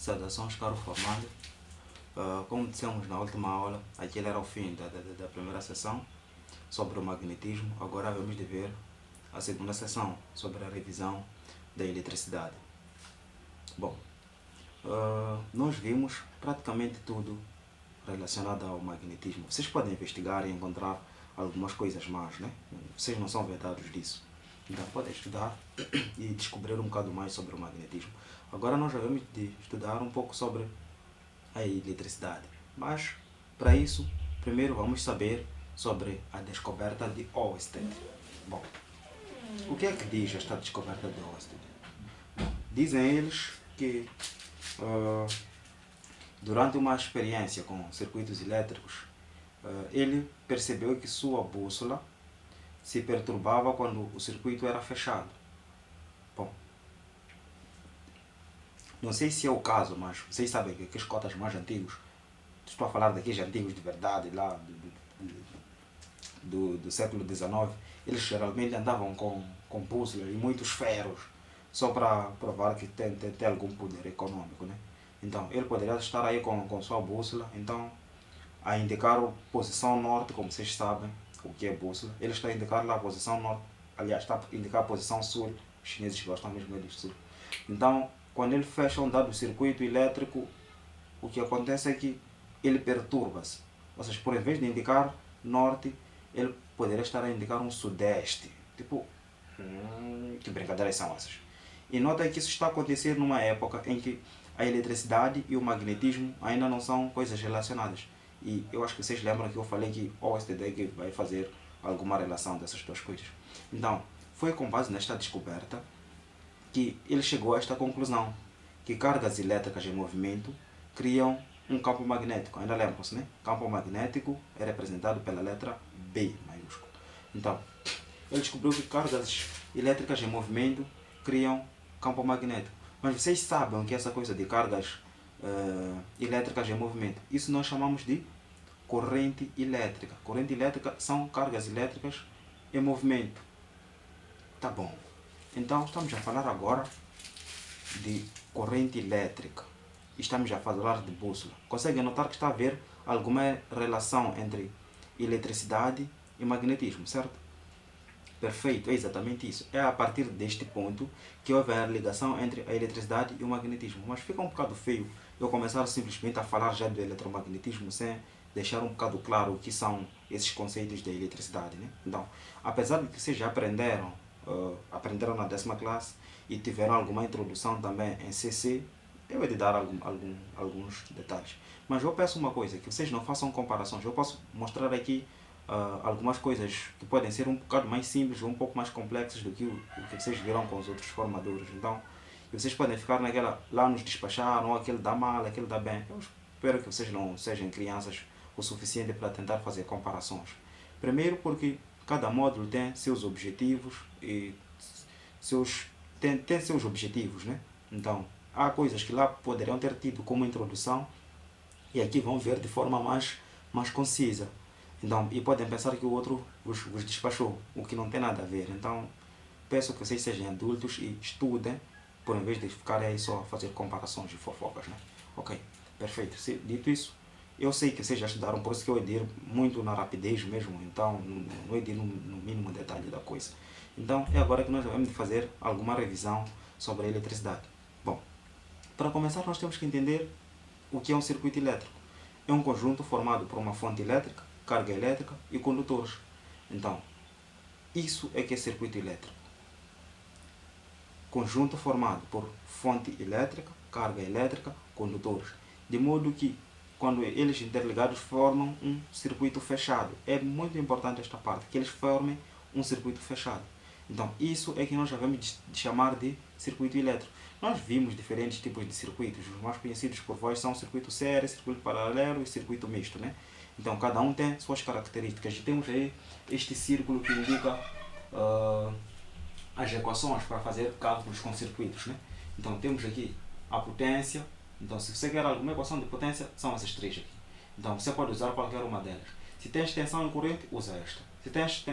Saudações, caro formando. Como dissemos na última aula, aquele era o fim da primeira sessão sobre o magnetismo. Agora vamos de ver a segunda sessão sobre a revisão da eletricidade. Bom, nós vimos praticamente tudo relacionado ao magnetismo. Vocês podem investigar e encontrar algumas coisas mais, né? Vocês não são vedados disso. Então podem estudar e descobrir um bocado mais sobre o magnetismo. Agora nós já vamos estudar um pouco sobre a eletricidade. Mas, para isso, primeiro vamos saber sobre a descoberta de Ørsted. Bom, o que é que diz esta descoberta de Ørsted? Dizem eles que durante uma experiência com circuitos elétricos, ele percebeu que sua bússola se perturbava quando o circuito era fechado. Bom, não sei se é o caso, mas vocês sabem que aqueles cotas mais antigos, estou a falar daqueles antigos de verdade, lá do século XIX, eles geralmente andavam com bússolas e muitos ferros, só para provar que tem algum poder econômico, né? Então, ele poderia estar aí com sua bússola, então, a indicar a posição norte, como vocês sabem, o que é bússola, ele está a indicar lá a posição norte, aliás, está a indicar a posição sul, os chineses gostam mesmo de sul. Então, quando ele fecha um dado circuito elétrico, o que acontece é que ele perturba-se. Ou seja, por vez de indicar norte, ele poderia estar a indicar um sudeste. Tipo, que brincadeiras são essas? E nota que isso está a acontecer numa época em que a eletricidade e o magnetismo ainda não são coisas relacionadas. E eu acho que vocês lembram que eu falei que Ørsted vai fazer alguma relação dessas duas coisas. Então, foi com base nesta descoberta que ele chegou a esta conclusão, que cargas elétricas em movimento criam um campo magnético. Ainda lembram-se, né? Campo magnético é representado pela letra B maiúsculo. Então, ele descobriu que cargas elétricas em movimento criam campo magnético. Mas vocês sabem o que é essa coisa de cargas elétricas em movimento? Isso nós chamamos de corrente elétrica. Corrente elétrica são cargas elétricas em movimento. Tá bom. Então, estamos a falar agora de corrente elétrica. Estamos a falar de bússola. Conseguem notar que está a haver alguma relação entre eletricidade e magnetismo, certo? Perfeito, é exatamente isso. É a partir deste ponto que houve a ligação entre a eletricidade e o magnetismo. Mas fica um bocado feio eu começar simplesmente a falar já do eletromagnetismo sem deixar um bocado claro o que são esses conceitos da eletricidade, né? Então, apesar de que vocês já aprenderam na 10ª classe e tiveram alguma introdução também em CC, eu vou te dar alguns detalhes. Mas eu peço uma coisa, que vocês não façam comparações. Eu posso mostrar aqui algumas coisas que podem ser um bocado mais simples ou um pouco mais complexas do que o que vocês viram com os outros formadores. Então, vocês podem ficar naquela, lá nos despacharam, aquele dá mal, aquele dá bem. Eu espero que vocês não sejam crianças o suficiente para tentar fazer comparações. Primeiro porque cada módulo tem seus objetivos e tem seus objetivos, né? Então, há coisas que lá poderiam ter tido como introdução e aqui vão ver de forma mais concisa. Então, e podem pensar que o outro vos despachou, o que não tem nada a ver. Então, peço que vocês sejam adultos e estudem, por em vez de ficarem aí só a fazer comparações e fofocas, né? Ok, perfeito. Dito isso, eu sei que vocês já estudaram, por isso que eu ia ir muito na rapidez mesmo, então não ia ir no mínimo detalhe da coisa. Então, é agora que nós vamos fazer alguma revisão sobre a eletricidade. Bom, para começar nós temos que entender o que é um circuito elétrico. É um conjunto formado por uma fonte elétrica, carga elétrica e condutores. Então, isso é que é circuito elétrico. Conjunto formado por fonte elétrica, carga elétrica, condutores. De modo que, quando eles interligados, formam um circuito fechado. É muito importante esta parte, que eles formem um circuito fechado. Então, isso é que nós já vamos chamar de circuito elétrico. Nós vimos diferentes tipos de circuitos. Os mais conhecidos por vós são circuito série, circuito paralelo e circuito misto, né? Então, cada um tem suas características. E temos aí este círculo que indica as equações para fazer cálculos com circuitos, né? Então, temos aqui a potência. Então, se você quer alguma equação de potência, são essas três aqui. Então, você pode usar qualquer uma delas. Se tens tensão e corrente, usa esta. Se tens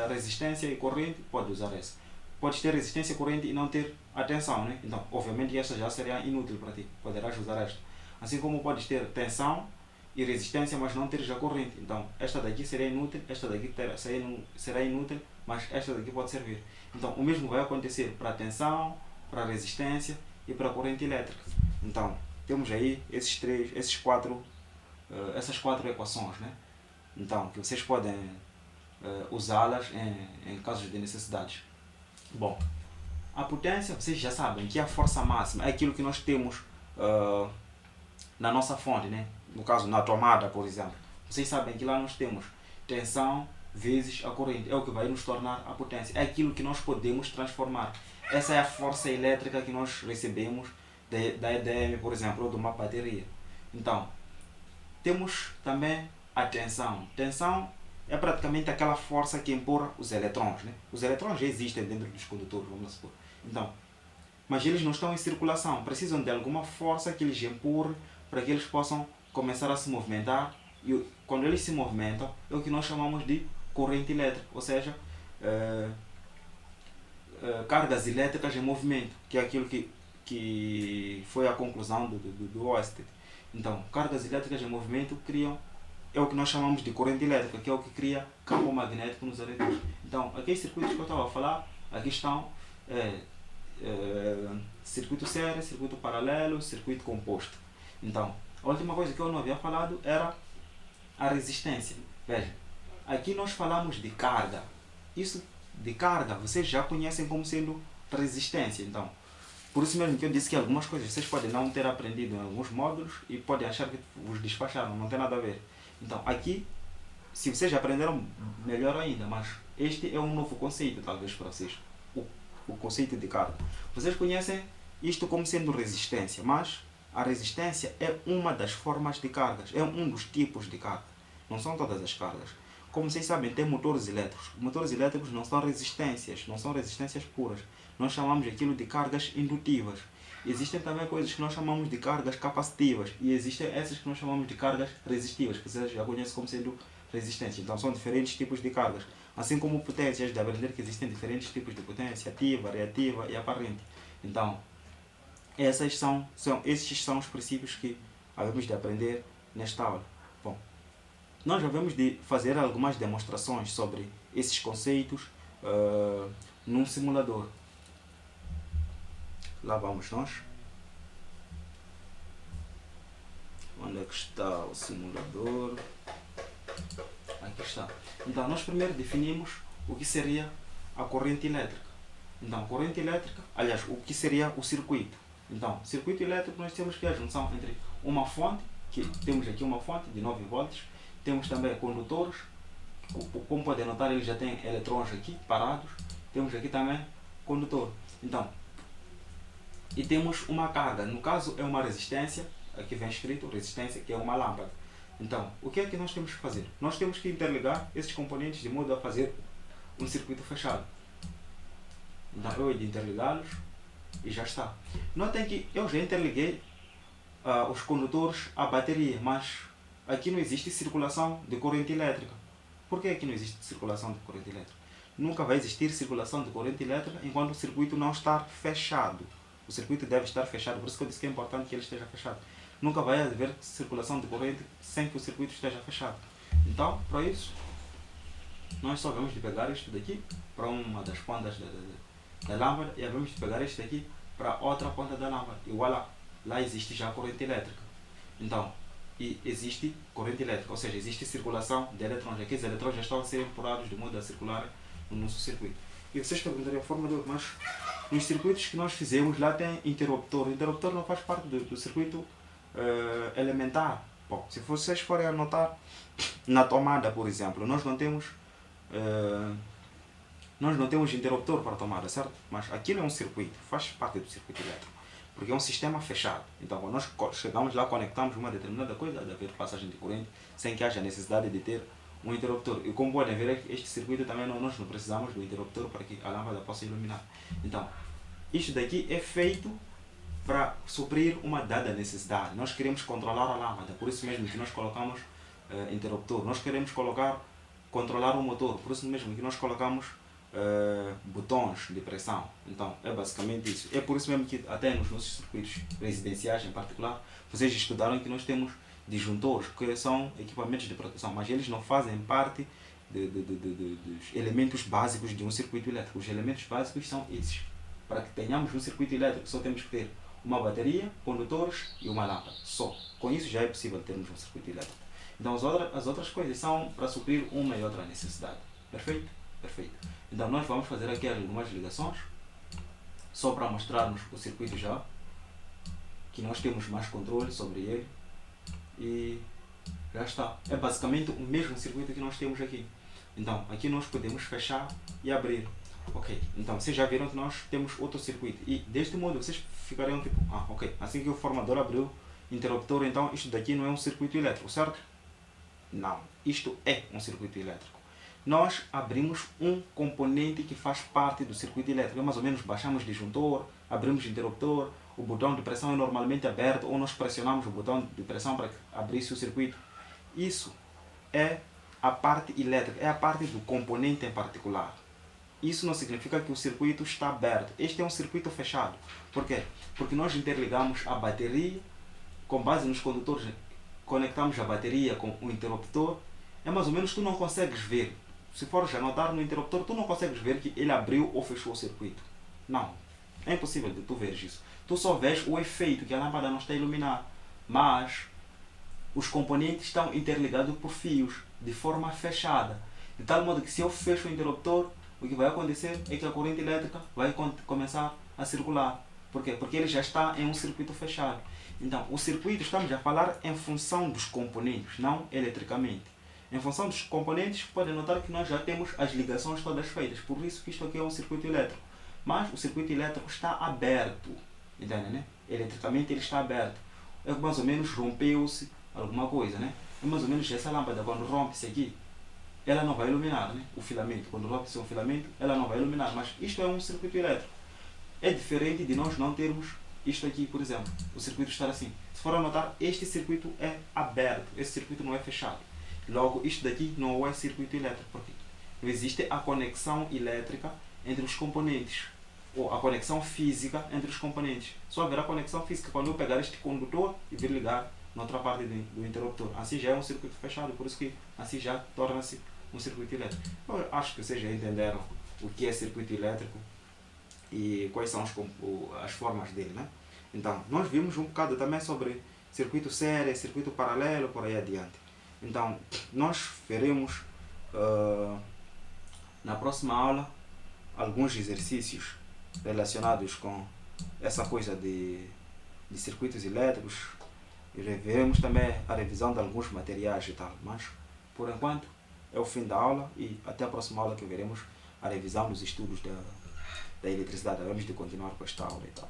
resistência e corrente, pode usar essa. podes ter resistência à corrente e não ter a tensão, né? Então, obviamente esta já seria inútil para ti, poderás usar esta. Assim como podes ter tensão e resistência, mas não teres a corrente. Então, esta daqui seria inútil, esta daqui será inútil, mas esta daqui pode servir. Então, o mesmo vai acontecer para a tensão, para a resistência e para a corrente elétrica. Então, temos aí essas quatro equações, né? Então, que vocês podem usá-las em casos de necessidades. Bom, a potência, vocês já sabem que a força máxima é aquilo que nós temos na nossa fonte, né? No caso, na tomada, por exemplo. Vocês sabem que lá nós temos tensão vezes a corrente. É o que vai nos tornar a potência. É aquilo que nós podemos transformar. Essa é a força elétrica que nós recebemos da EDM, por exemplo, ou de uma bateria. Então, temos também a tensão. Tensão é praticamente aquela força que empurra os eletrões, né? Os eletrões já existem dentro dos condutores, vamos supor. Então, mas eles não estão em circulação. Precisam de alguma força que eles empurrem para que eles possam começar a se movimentar. E quando eles se movimentam, é o que nós chamamos de corrente elétrica, ou seja, cargas elétricas em movimento, que é aquilo que foi a conclusão do Oersted. Então, cargas elétricas em movimento é o que nós chamamos de corrente elétrica, que é o que cria campo magnético nos eletrões. Então, aqueles circuitos que eu estava a falar, aqui estão circuito série, circuito paralelo, circuito composto. Então, a última coisa que eu não havia falado era a resistência. Veja, aqui nós falamos de carga. Isso de carga vocês já conhecem como sendo resistência. Então, por isso mesmo que eu disse que algumas coisas vocês podem não ter aprendido em alguns módulos e podem achar que vos despacharam, não tem nada a ver. Então, aqui, se vocês aprenderam, melhor ainda, mas este é um novo conceito, talvez, para vocês. O conceito de carga. Vocês conhecem isto como sendo resistência, mas a resistência é uma das formas de cargas, é um dos tipos de carga. Não são todas as cargas. Como vocês sabem, tem motores elétricos. Motores elétricos não são resistências puras. Nós chamamos aquilo de cargas indutivas. Existem também coisas que nós chamamos de cargas capacitivas e existem essas que nós chamamos de cargas resistivas, que vocês já conhecem como sendo resistências. Então são diferentes tipos de cargas. Assim como potências, de aprender que existem diferentes tipos de potência, ativa, reativa e aparente. Então, esses são os princípios que havemos de aprender nesta aula. Bom, nós havemos de fazer algumas demonstrações sobre esses conceitos num simulador. Lá vamos nós. Onde é que está o simulador? Aqui está. Então, nós primeiro definimos o que seria a corrente elétrica. Então, corrente elétrica, aliás, o que seria o circuito. Então, circuito elétrico, nós temos que a junção entre uma fonte, que temos aqui uma fonte de 9 volts, temos também condutores, como podem notar, eles já têm eletrões aqui parados, temos aqui também condutor. Então, e temos uma carga, no caso é uma resistência, aqui vem escrito resistência, que é uma lâmpada. Então, o que é que nós temos que fazer? Nós temos que interligar esses componentes de modo a fazer um circuito fechado. Então, eu hei de interligá-los e já está. Notem que eu já interliguei os condutores à bateria, mas aqui não existe circulação de corrente elétrica. Por que aqui não existe circulação de corrente elétrica? Nunca vai existir circulação de corrente elétrica enquanto o circuito não estar fechado. O circuito deve estar fechado, por isso que eu disse que é importante que ele esteja fechado. Nunca vai haver circulação de corrente sem que o circuito esteja fechado. Então, para isso, nós só vamos de pegar isto daqui para uma das pontas da lâmpada e vamos de pegar este daqui para outra ponta da lâmpada. E lá existe já corrente elétrica. Então, e existe corrente elétrica, ou seja, existe circulação de eletrões. Aqui os eletrões já estão a ser empurrados de modo a circular no nosso circuito. E vocês perguntariam a forma do mas nos circuitos que nós fizemos lá tem interruptor. O interruptor não faz parte do circuito elementar. Bom, se vocês forem anotar na tomada, por exemplo, nós não temos interruptor para tomada, certo? Mas aquilo é um circuito, faz parte do circuito elétrico, porque é um sistema fechado. Então, quando nós chegamos lá, conectamos uma determinada coisa, deve haver passagem de corrente, sem que haja necessidade de ter um interruptor. E como podem ver, este circuito também nós não precisamos do interruptor para que a lâmpada possa iluminar. Então, isto daqui é feito para suprir uma dada necessidade. Nós queremos controlar a lâmpada, por isso mesmo que nós colocamos interruptor. Nós queremos controlar o motor, por isso mesmo que nós colocamos botões de pressão. Então, é basicamente isso. É por isso mesmo que até nos nossos circuitos residenciais em particular, vocês estudaram que nós temos disjuntores, que são equipamentos de proteção, mas eles não fazem parte dos elementos básicos de um circuito elétrico. Os elementos básicos são esses. Para que tenhamos um circuito elétrico, só temos que ter uma bateria, condutores e uma lâmpada. Só. Com isso já é possível termos um circuito elétrico. Então as outras coisas são para suprir uma e outra necessidade. Perfeito? Perfeito. Então nós vamos fazer aqui algumas ligações, só para mostrarmos o circuito já, que nós temos mais controle sobre ele. E já está. É basicamente o mesmo circuito que nós temos aqui. Então aqui nós podemos fechar e abrir. Ok, então vocês já viram que nós temos outro circuito. E deste modo vocês ficariam tipo, ok, assim que o formador abriu o interruptor, então isto daqui não é um circuito elétrico, certo? Não, isto é um circuito elétrico. Nós abrimos um componente que faz parte do circuito elétrico. Mais ou menos baixamos o disjuntor, abrimos o interruptor, o botão de pressão é normalmente aberto, ou nós pressionamos o botão de pressão para que abrisse o circuito. Isso é a parte elétrica, é a parte do componente em particular. Isso não significa que o circuito está aberto. Este é um circuito fechado. Por quê? Porque nós interligamos a bateria, com base nos condutores, conectamos a bateria com o interruptor. É mais ou menos, tu não consegues ver. Se fores a notar no interruptor, tu não consegues ver que ele abriu ou fechou o circuito. Não. É impossível de tu veres isso. Tu só vês o efeito, que a lâmpada não está a iluminar. Mas os componentes estão interligados por fios, de forma fechada. De tal modo que se eu fecho o interruptor, o que vai acontecer é que a corrente elétrica vai começar a circular. Por quê? Porque ele já está em um circuito fechado. Então, o circuito, estamos a falar em função dos componentes, não eletricamente. Em função dos componentes, podem notar que nós já temos as ligações todas feitas. Por isso que isto aqui é um circuito elétrico. Mas o circuito elétrico está aberto. Entende, né? Eletricamente ele está aberto. É mais ou menos rompeu-se alguma coisa, né? É mais ou menos essa lâmpada, quando rompe-se aqui, ela não vai iluminar, né? O filamento. Quando rompe-se um filamento, ela não vai iluminar. Mas isto é um circuito elétrico. É diferente de nós não termos isto aqui, por exemplo. O circuito estar assim. Se for a notar, este circuito é aberto. Esse circuito não é fechado. Logo, isto daqui não é circuito elétrico. Porque não existe a conexão elétrica entre os componentes. Ou a conexão física entre os componentes. Só haverá conexão física quando eu pegar este condutor e vir ligar na outra parte do interruptor. Assim já é um circuito fechado. Por isso que assim já torna-se um circuito elétrico. Eu acho que vocês já entenderam o que é circuito elétrico e quais são as formas dele, né? Então, nós vimos um bocado também sobre circuito série, circuito paralelo, por aí adiante. Então, nós veremos na próxima aula alguns exercícios relacionados com essa coisa de circuitos elétricos e veremos também a revisão de alguns materiais e tal. Mas, por enquanto, é o fim da aula e até a próxima aula que veremos a revisão dos estudos da eletricidade. Vamos de continuar com esta aula e tal.